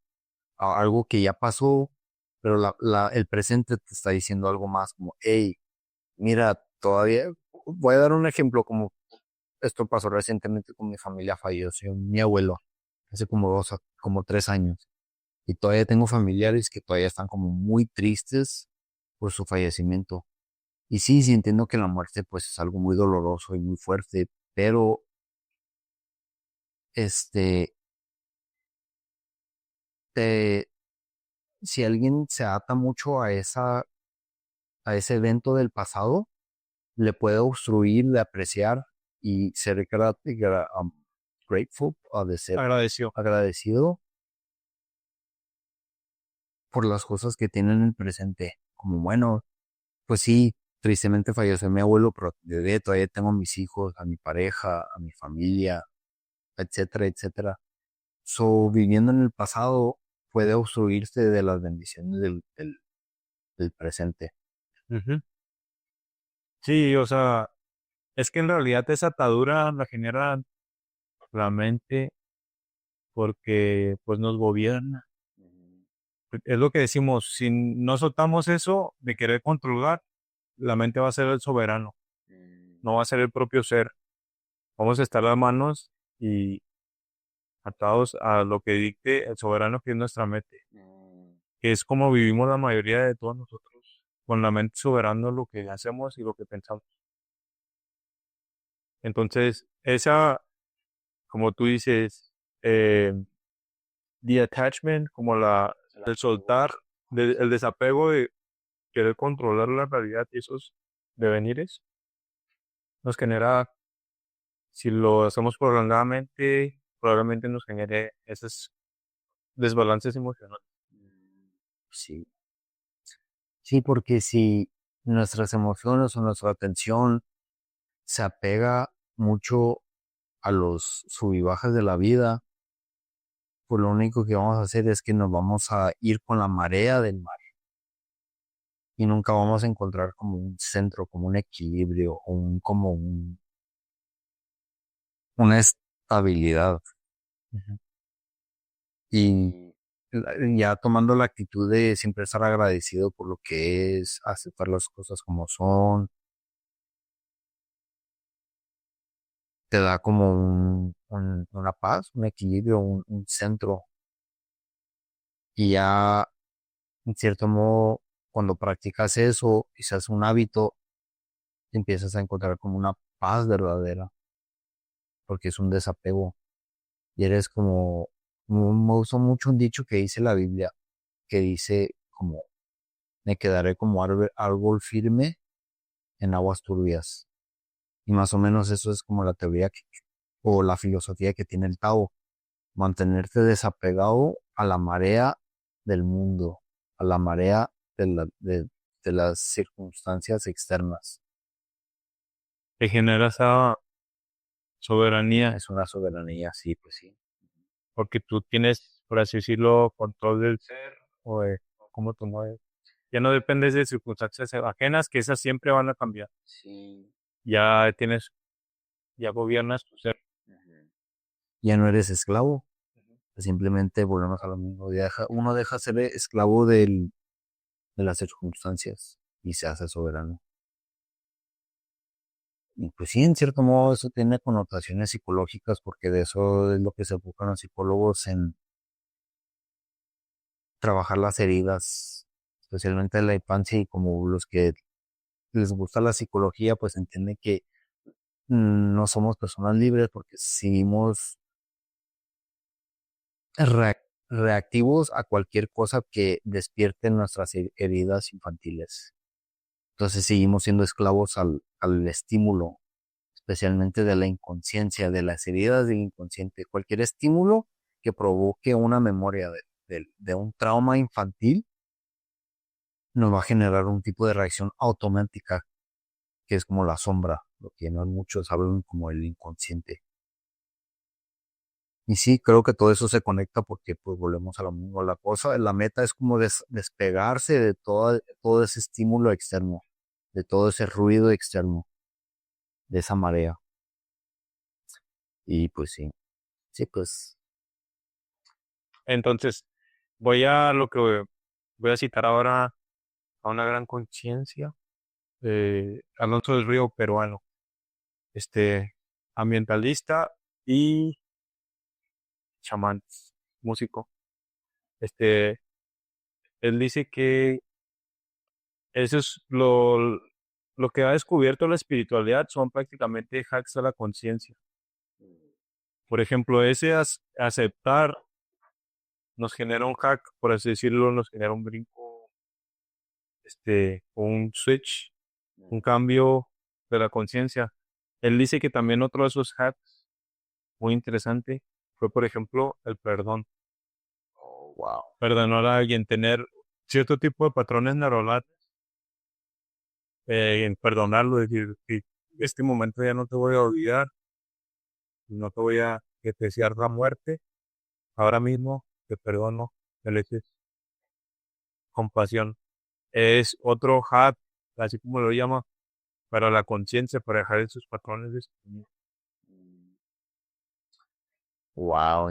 a algo que ya pasó, pero el presente te está diciendo algo más como, hey, mira, todavía, voy a dar un ejemplo como esto pasó recientemente con mi familia, falleció mi abuelo hace como 3 años. Y todavía tengo familiares que todavía están como muy tristes por su fallecimiento. Y sí, sí entiendo que la muerte pues es algo muy doloroso y muy fuerte, pero este, te- si alguien se ata mucho a ese evento del pasado, le puede obstruir de apreciar y ser grateful o de ser Agradeció. agradecido por las cosas que tiene en el presente. Como bueno, pues sí, tristemente falleció mi abuelo, pero todavía tengo a mis hijos, a mi pareja, a mi familia, etcétera, etcétera. So, viviendo en el pasado puede obstruirse de las bendiciones del presente. Ujú. Sí, o sea, es que en realidad esa atadura la genera la mente porque pues nos gobierna. Es lo que decimos, si no soltamos eso de querer controlar, la mente va a ser el soberano, no va a ser el propio ser. Vamos a estar las manos y atados a lo que dicte el soberano que es nuestra mente, que es como vivimos la mayoría de todos nosotros, con la mente soberana lo que hacemos y lo que pensamos. Entonces, esa, como tú dices, eh, the attachment, como el soltar, el desapego de querer controlar la realidad y esos devenires, nos genera, si lo hacemos prolongadamente, probablemente nos genere esos desbalances emocionales. Sí, sí, porque si nuestras emociones o nuestra atención se apega mucho a los sub y bajas de la vida, pues lo único que vamos a hacer es que nos vamos a ir con la marea del mar y nunca vamos a encontrar como un centro, como un equilibrio o una estabilidad. Ujú. Y ya tomando la actitud de siempre estar agradecido por lo que es, aceptar las cosas como son, te da como una paz, un equilibrio, un centro. Y ya, en cierto modo, cuando practicas eso, quizás un hábito, te empiezas a encontrar como una paz verdadera, porque es un desapego. Y eres me uso mucho un dicho que dice la Biblia, que dice como, me quedaré como árbol firme en aguas turbias. Y más o menos eso es como la teoría o la filosofía que tiene el Tao, mantenerte desapegado a la marea del mundo, a la marea de las circunstancias externas. Te genera esa soberanía, Es una soberanía, sí, pues sí. porque tú tienes, por así decirlo, control del ser o de cómo tú mueves. Ya no dependes de circunstancias ajenas, que esas siempre van a cambiar. Sí. Ya tienes, ya gobiernas tu ser. Ujú. Ya no eres esclavo, simplemente volvemos a lo mismo. Uno deja ser esclavo de las circunstancias y se hace soberano. Y pues sí, en cierto modo eso tiene connotaciones psicológicas porque de eso es lo que se buscan los psicólogos en trabajar las heridas, especialmente de la infancia y como los que les gusta la psicología, pues entienden que no somos personas libres porque seguimos reac- reactivos a cualquier cosa que despierte nuestras heridas infantiles. Entonces seguimos siendo esclavos al estímulo, especialmente de la inconsciencia, de las heridas del inconsciente. Cualquier estímulo que provoque una memoria de un trauma infantil nos va a generar un tipo de reacción automática, que es como la sombra, lo que no muchos hablan como el inconsciente. Y sí, creo que todo eso se conecta porque pues volvemos a lo mismo. La cosa, la meta es como despegarse de todo ese estímulo externo, de todo ese ruido externo, de esa marea. Y pues sí, sí, pues Entonces, voy a citar ahora a una gran conciencia, Alonso del Río, peruano, este, ambientalista y chamán, músico. Este, él dice que eso es lo que ha descubierto la espiritualidad son prácticamente hacks a la conciencia. Por ejemplo, aceptar nos genera un hack, por así decirlo, nos genera un brinco, un switch, un cambio de la conciencia. Él dice que también otro de esos hacks muy interesante fue, por ejemplo, el perdón. Oh, wow. Perdonar a alguien, tener cierto tipo de patrones neuronales, en perdonarlo, decir, que este momento ya no te voy a olvidar, no te voy a que te desear la muerte, ahora mismo te perdono, te le eches compasión. Es otro hack, así como lo llama, para la conciencia, para dejar esos patrones de sufrimiento. Wow.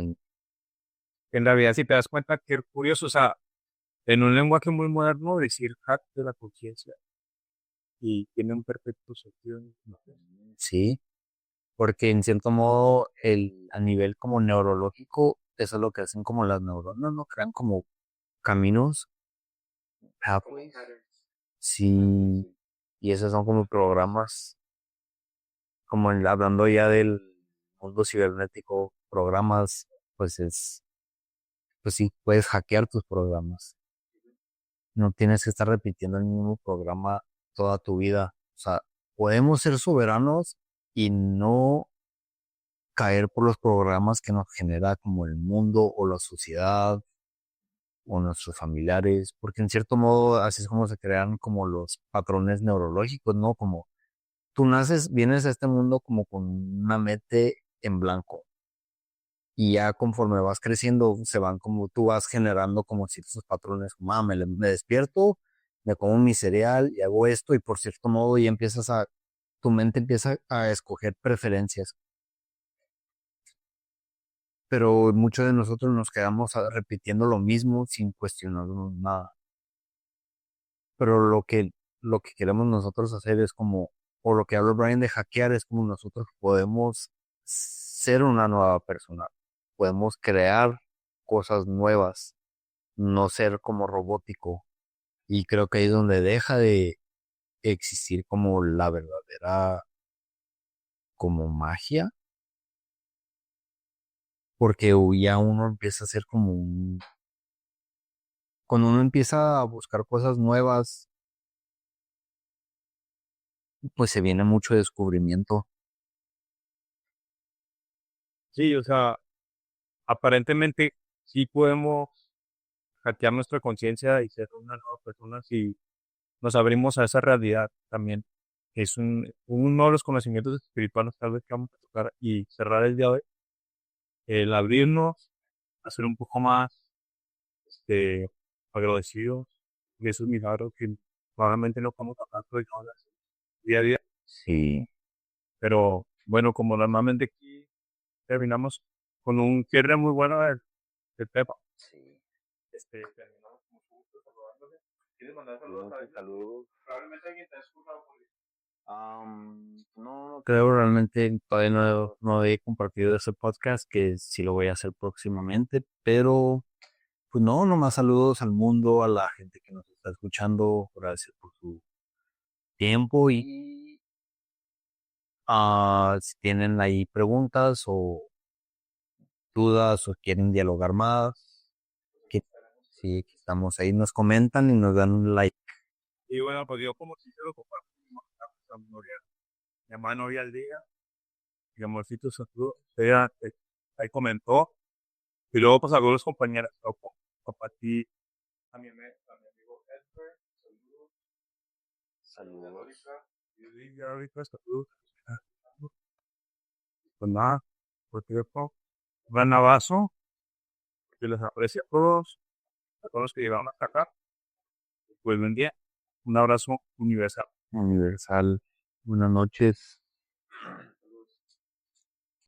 En realidad, si te das cuenta, qué curioso, o sea, en un lenguaje muy moderno, decir hack de la conciencia y tiene un perfecto sentido. Sí, porque en cierto modo, a nivel como neurológico, eso es lo que hacen como las neuronas, ¿no? Crean como caminos, pathways. Sí, y esos son como programas, como hablando ya del mundo cibernético, programas, pues pues sí, puedes hackear tus programas. No tienes que estar repitiendo el mismo programa toda tu vida. O sea, podemos ser soberanos y no caer por los programas que nos genera como el mundo o la sociedad o nuestros familiares, porque en cierto modo así es como se crean como los patrones neurológicos, ¿no? Como tú naces, vienes a este mundo como con una mente en blanco y ya conforme vas creciendo se van como tú vas generando como ciertos patrones, como, me despierto, me como mi cereal y hago esto y por cierto modo ya tu mente empieza a escoger preferencias, pero muchos de nosotros nos quedamos repitiendo lo mismo sin cuestionarnos nada. Pero lo que queremos nosotros hacer es como, o lo que habla Brian de hackear es como nosotros podemos ser una nueva persona, podemos crear cosas nuevas, no ser como robótico. Y creo que ahí es donde deja de existir como la verdadera, como magia, porque ya uno empieza a ser como cuando uno empieza a buscar cosas nuevas, pues se viene mucho descubrimiento. Sí, o sea, aparentemente sí podemos hackear nuestra conciencia y ser una nueva persona si nos abrimos a esa realidad también. Es uno de los conocimientos espirituales tal vez que vamos a tocar y cerrar el día de hoy, el abrirnos, a ser un poco más este, agradecidos de esos milagros que probablemente no estamos tocando día a día. Sí. Pero bueno, como normalmente aquí terminamos con un cierre muy bueno del tema. Sí. Terminamos con mucho gusto saludándole. ¿Quieres mandar saludos a alguien? Saludos. Probablemente alguien te ha escuchado por No creo realmente, todavía no he compartido ese podcast, que sí lo voy a hacer próximamente, pero pues no, nomás saludos al mundo, a la gente que nos está escuchando, gracias por su tiempo y si tienen ahí preguntas o dudas o quieren dialogar más, que sí, que estamos ahí, nos comentan y nos dan un like. y bueno, pues yo como si se lo comparto a mi novia, mi hermana novia al día, y amorcito saludos, ella ahí comentó, y luego pues algunos compañeros, papá ti, a mi amigo Edward, saludos, Saludos. y Rica, saludos, pues nada, por tiempo, un gran abrazo, que les aprecio a todos los que llegaron hasta acá, pues buen día, un abrazo universal. Universal, buenas noches.